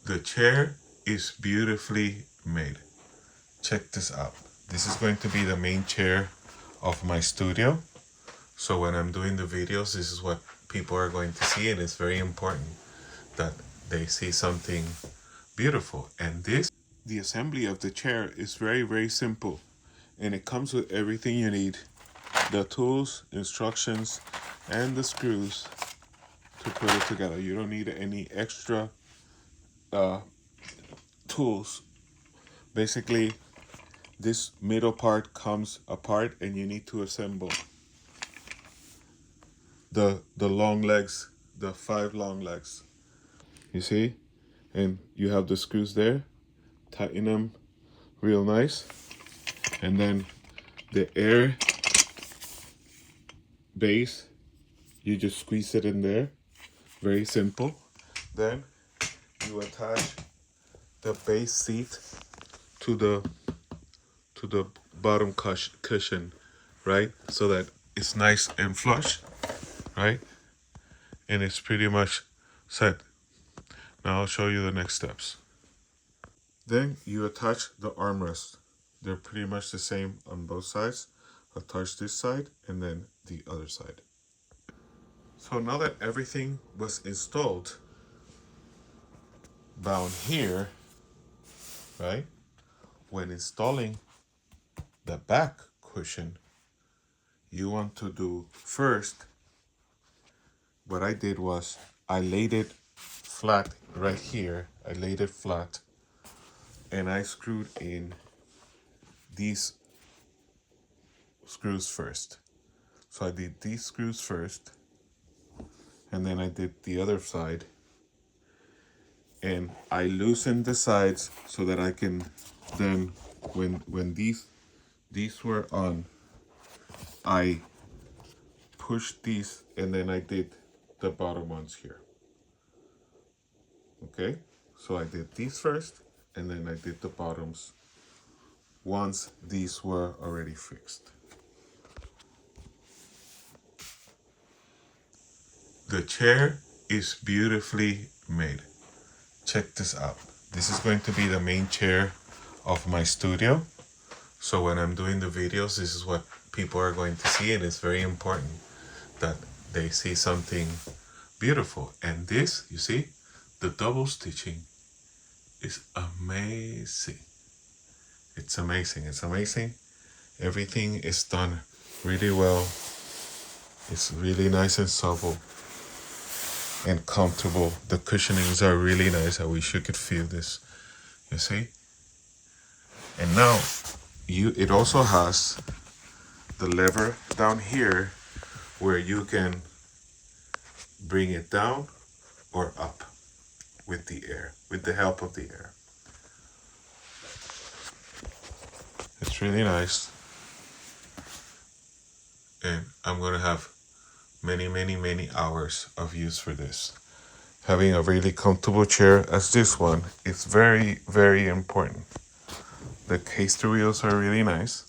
The chair is beautifully made. Check this out. This is going to be the main chair of my studio. So when I'm doing the videos, this is what people are going to see, and it's very important that they see something beautiful. And the assembly of the chair is very simple, and it comes with everything you need: the tools, instructions, and the screws to put it together. You don't need any extra tools. Basically, this middle part comes apart, and you need to assemble the long legs, the 5 long legs. You see? And you have the screws there. Tighten them real nice. And then the air base, you just squeeze it in there. Very simple. Then you attach the base seat to the bottom cushion, right? So that it's nice and flush, right? And it's pretty much set. Now I'll show you the next steps. Then you attach the armrest. They're pretty much the same on both sides. Attach this side and then the other side. So now that everything was installed down here, right? When installing the back cushion, you want to do first, what I did was I laid it flat right here. I laid it flat and I screwed in these screws first. So I did these screws first, and then I did the other side, and I loosened the sides so that I can then, when these were on, I pushed these, and then I did the bottom ones here. Okay, so I did these first, and then I did the bottoms once these were already fixed. The chair is beautifully made. Check this out. This is going to be the main chair of my studio. So when I'm doing the videos, this is what people are going to see, and it's very important that they see something beautiful. And this, you see, the double stitching is amazing. It's amazing. It's amazing. Everything is done really well. It's really nice and supple and comfortable. The cushionings are really nice. I wish you could feel this. You see? And now it also has the lever down here where you can bring it down or up with the air, with the help of the air. It's really nice. And I'm gonna have many hours of use for this. Having a really comfortable chair as this one is very important. The case wheels are really nice.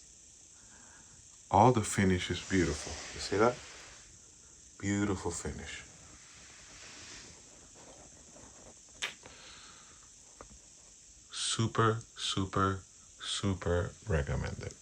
All the finish is beautiful. You see that? Beautiful finish. Super recommended.